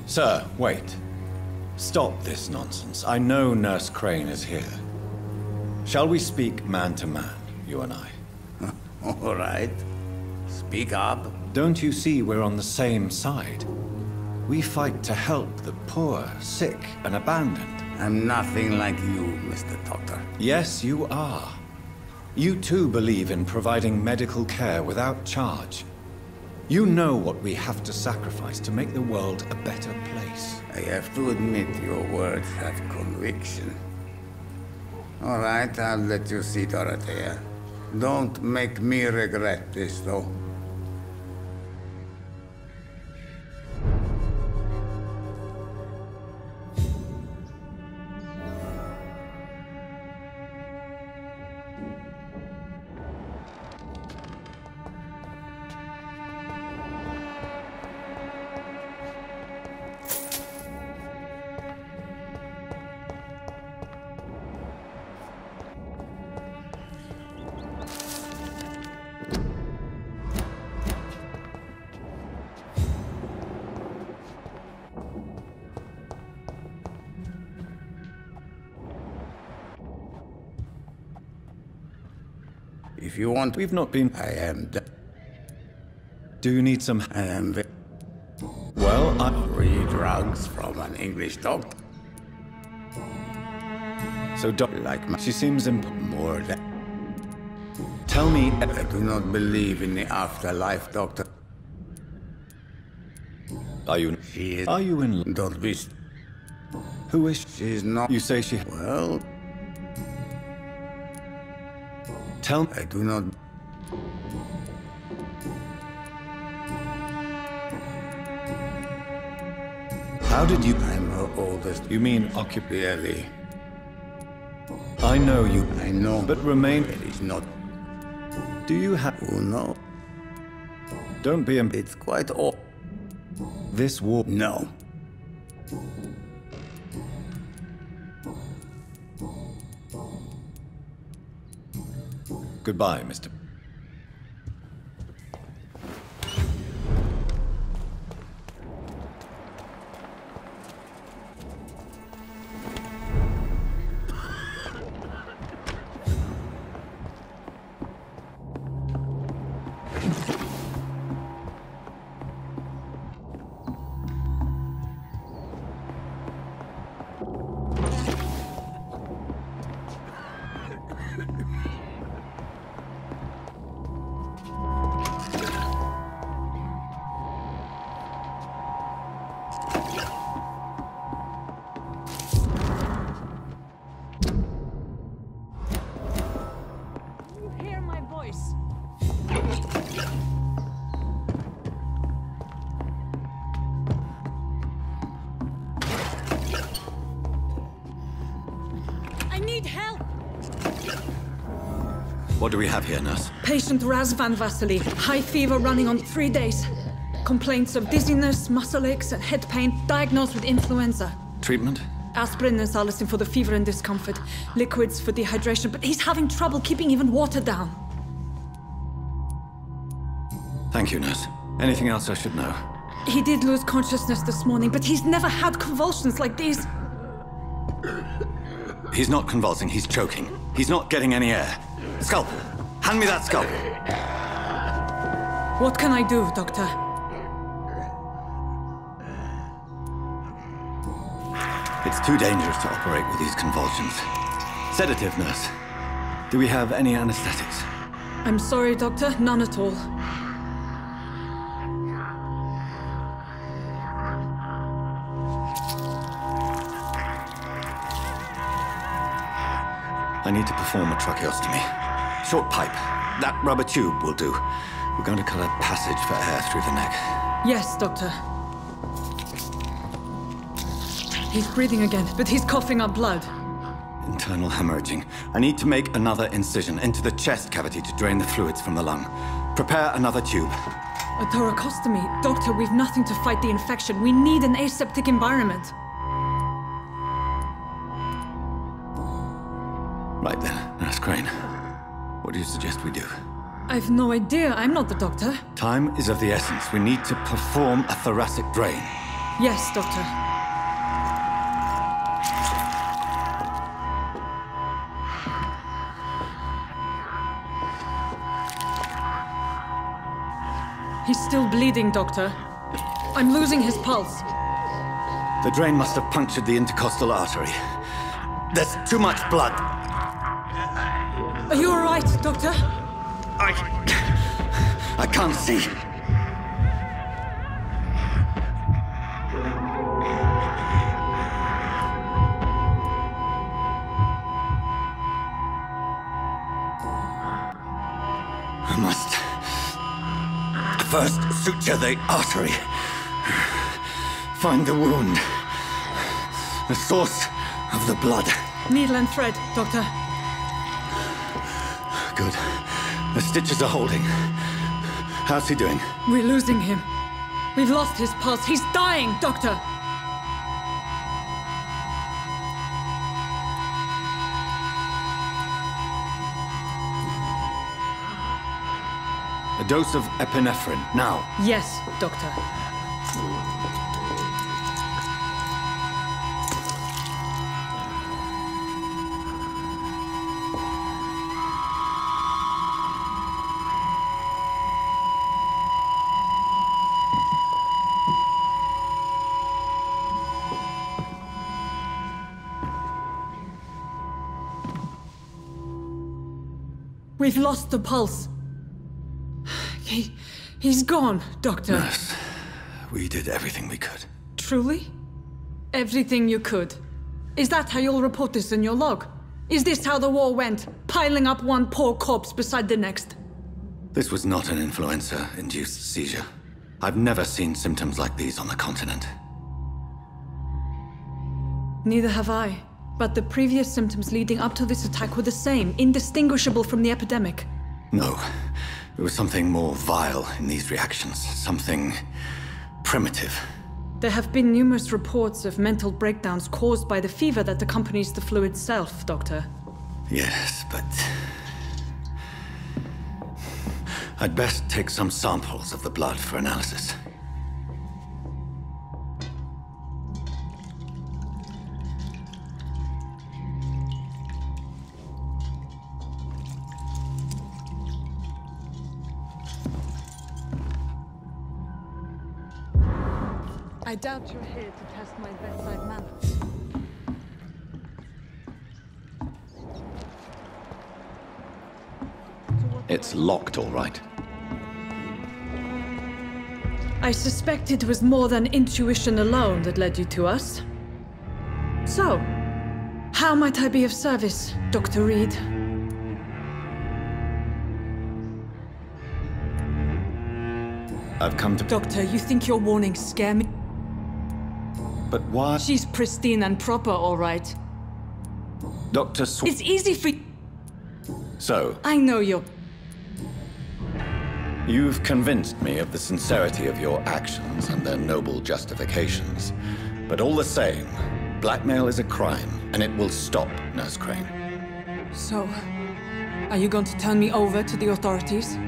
Sir, wait. Stop this nonsense. I know Nurse Crane is here. Shall we speak man to man, you and I? All right. Speak up. Don't you see we're on the same side? We fight to help the poor, sick, and abandoned. I'm nothing like you, Mr. Doctor. Yes, you are. You too believe in providing medical care without charge. You know what we have to sacrifice to make the world a better place. I have to admit your words have conviction. All right, I'll let you see, Dorothea. Don't make me regret this, though. If you want... We've not been... I am... Do you need some... I am... Well, Free drugs from an English doctor. So, like she seems more than... Tell me... I do not believe in the afterlife, Doctor. Are you... She is... Are you in... Don't be... Who is... She is not... You say she... Well... Tell me... I do not... How did you... I'm her oldest... You mean Really. I know you. I know. But remain... It is not... Do you have... Oh, no. Don't be... It's quite all... This war... No. Goodbye, Mr. What do we have here, nurse? Patient Raz Van Vasily. High fever running on 3 days. Complaints of dizziness, muscle aches, and head pain. Diagnosed with influenza. Treatment? Aspirin and salicin for the fever and discomfort. Liquids for dehydration, but he's having trouble keeping even water down. Thank you, nurse. Anything else I should know? He did lose consciousness this morning, but he's never had convulsions like these. He's not convulsing, he's choking. He's not getting any air. Scalpel! Hand me that scalpel! What can I do, Doctor? It's too dangerous to operate with these convulsions. Sedative, nurse. Do we have any anesthetics? I'm sorry, Doctor. None at all. I need to perform a tracheostomy. Short pipe. That rubber tube will do. We're going to cut a passage for air through the neck. Yes, Doctor. He's breathing again, but he's coughing up blood. Internal hemorrhaging. I need to make another incision into the chest cavity to drain the fluids from the lung. Prepare another tube. A thoracostomy. Doctor, we've nothing to fight the infection. We need an aseptic environment. Right then, Nurse Crane. What do you suggest we do? I've no idea. I'm not the doctor. Time is of the essence. We need to perform a thoracic drain. Yes, Doctor. He's still bleeding, Doctor. I'm losing his pulse. The drain must have punctured the intercostal artery. There's too much blood. Are you all right, Doctor? I can't see. I must first suture the artery. Find the wound. The source of the blood. Needle and thread, Doctor. Good. The stitches are holding. How's he doing? We're losing him. We've lost his pulse. He's dying, Doctor! A dose of epinephrine, now. Yes, Doctor. We've lost the pulse. He's gone, Doctor. Nurse, we did everything we could. Truly? Everything you could? Is that how you'll report this in your log? Is this how the war went? Piling up one poor corpse beside the next? This was not an influenza-induced seizure. I've never seen symptoms like these on the continent. Neither have I. But the previous symptoms leading up to this attack were the same, indistinguishable from the epidemic. No. There was something more vile in these reactions. Something primitive. There have been numerous reports of mental breakdowns caused by the fever that accompanies the flu itself, Doctor. Yes, but... I'd best take some samples of the blood for analysis. I doubt you're here to test my bedside manners. It's locked, all right. I suspect it was more than intuition alone that led you to us. So, how might I be of service, Dr. Reed? I've come to... Doctor, you think your warnings scare me? But why? She's pristine and proper, all right. Dr. It's easy for... So... I know you're... You've convinced me of the sincerity of your actions and their noble justifications. But all the same, blackmail is a crime, and it will stop, Nurse Crane. So, are you going to turn me over to the authorities?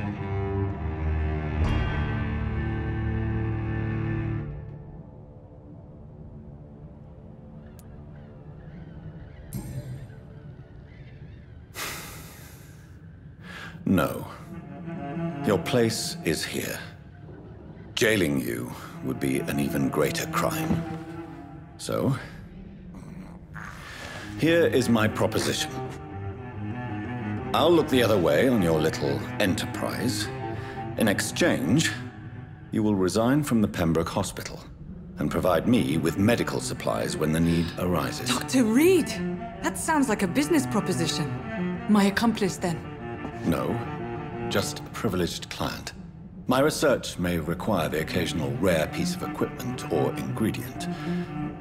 No. Your place is here. Jailing you would be an even greater crime. So, here is my proposition. I'll look the other way on your little enterprise. In exchange, you will resign from the Pembroke Hospital and provide me with medical supplies when the need arises. Dr. Reed! That sounds like a business proposition. My accomplice, then? No, just a privileged client. My research may require the occasional rare piece of equipment or ingredient.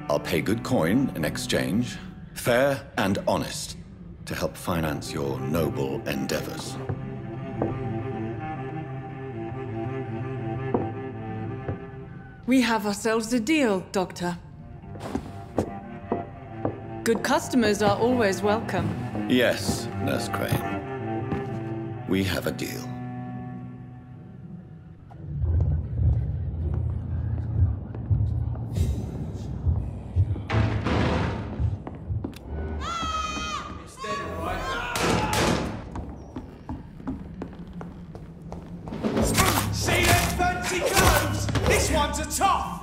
I'll pay good coin in exchange, fair and honest, to help finance your noble endeavors. We have ourselves a deal, Doctor. Good customers are always welcome. Yes, Nurse Crane. We have a deal. See them fancy clothes? This one's a top!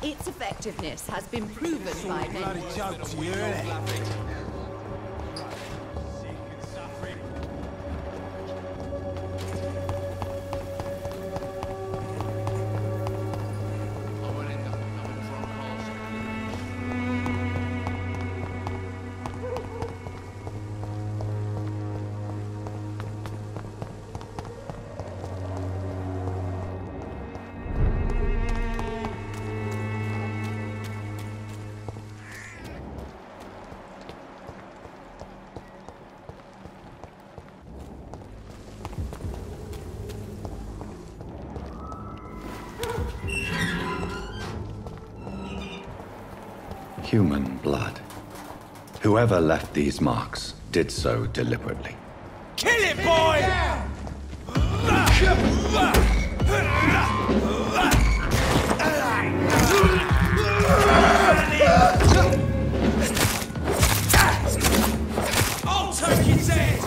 Its effectiveness has been proven by many. Human blood. Whoever left these marks did so deliberately. Kill it, boy! I'll take his head!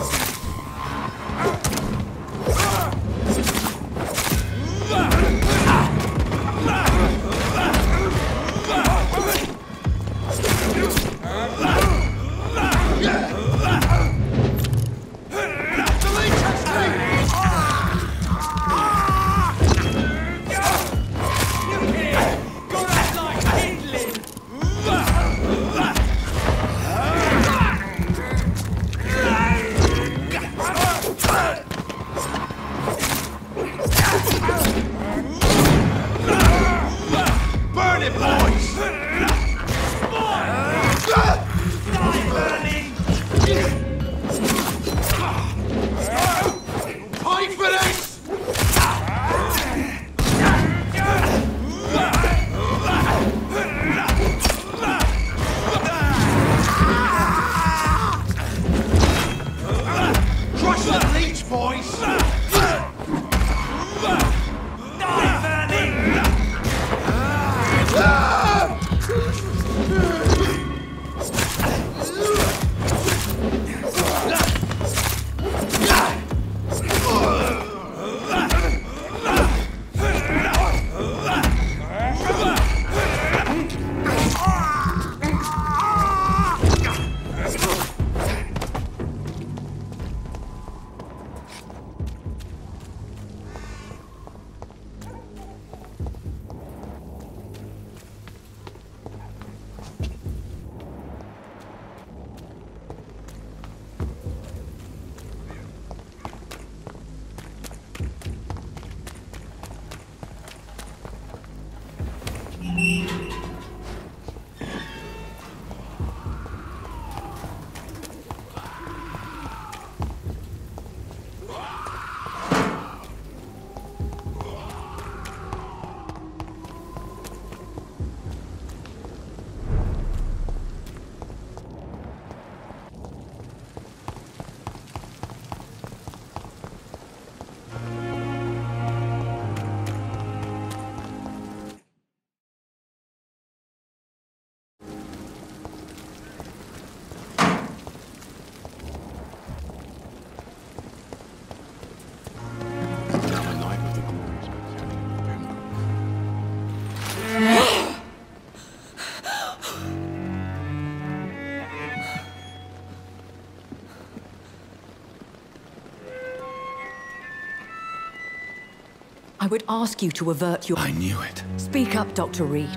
I would ask you to avert your... I knew it. Speak up, Dr. Reed.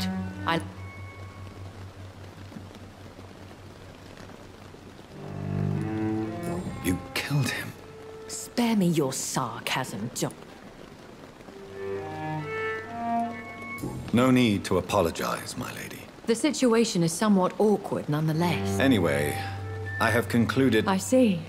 You killed him. Spare me your sarcasm, John. No need to apologize, my lady. The situation is somewhat awkward nonetheless. Anyway, I have concluded... I see.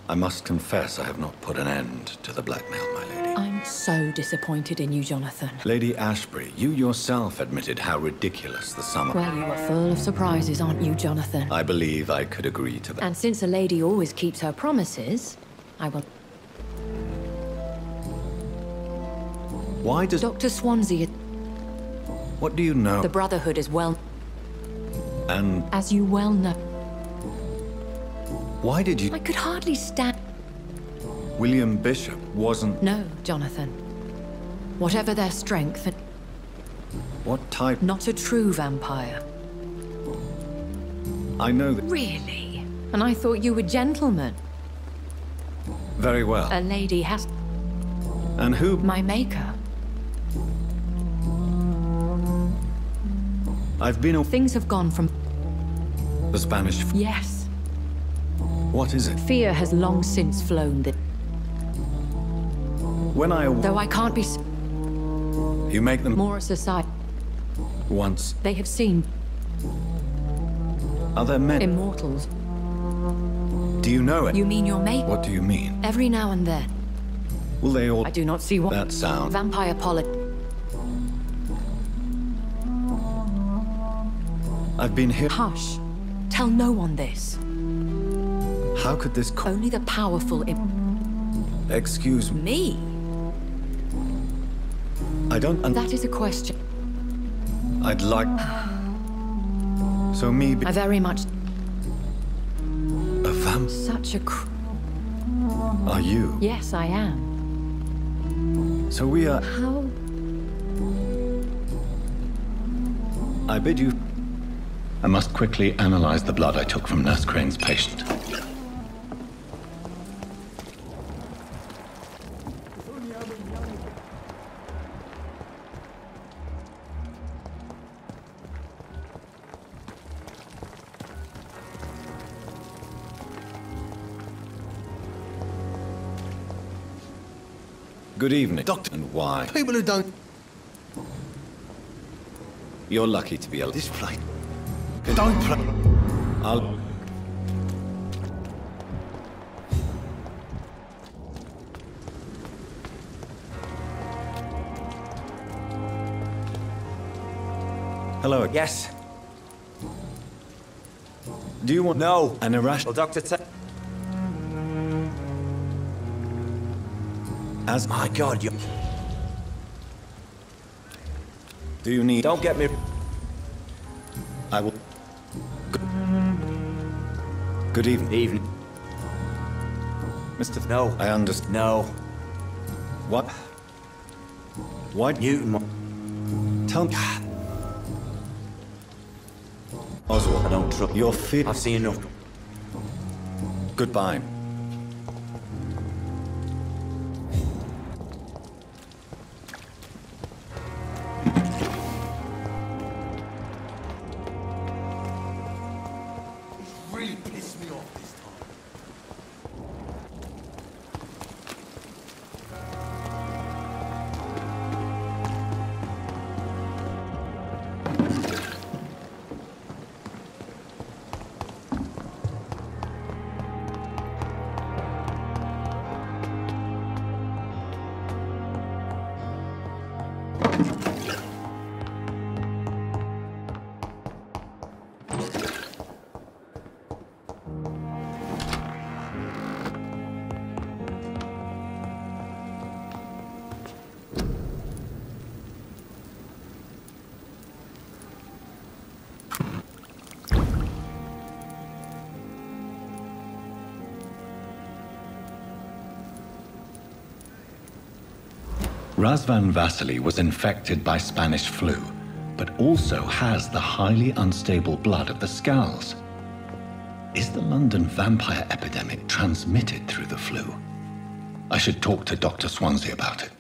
I must confess I have not put an end to the blackmail, my lady. I'm so disappointed in you, Jonathan. Lady Ashbury, you yourself admitted how ridiculous the sum of... Well, you are full of surprises, aren't you, Jonathan? I believe I could agree to that. And since a lady always keeps her promises, I will... Why does... Dr. Swansea... What do you know? The Brotherhood is well... And... As you well know... Why did you... I could hardly stand... William Bishop wasn't... No, Jonathan. Whatever their strength... What type? Not a true vampire. I know that. Really? And I thought you were gentlemen. Very well. A lady has... And who? My maker. I've been... Things have gone from... The Spanish... Yes. What is it? Fear has long since flown the... When I... Though I can't be... You make them... More a society. Once. They have seen... Are there men? Immortals. Do you know it? You mean your mate? What do you mean? Every now and then. Will they all... I do not see what... That sound. Vampire I've been here... Hush. Tell no one this. How could this... Only the powerful... Excuse me. Me? I don't... That is a question. I'd like... So me... I very much... A vamp? Such a Are you? Yes, I am. So we are... How? I bid you... I must quickly analyze the blood I took from Nurse Crane's patient. Good evening, Doctor. And why? People who don't... You're lucky to be alive. This place... Don't play... I'll... Hello. Yes. Do you want... No. An irrational... Well, Doctor... As... My God, you... Do you need... Don't get me... I will... Good evening. Evening. Mr... No. I understand. No. What? Why... Newton... Tell me... Oswald, I don't trust... You're fit... I've seen enough. Goodbye. Really pissed me off this time. Razvan Vasily was infected by Spanish flu, but also has the highly unstable blood of the Skulls. Is the London vampire epidemic transmitted through the flu? I should talk to Dr. Swansea about it.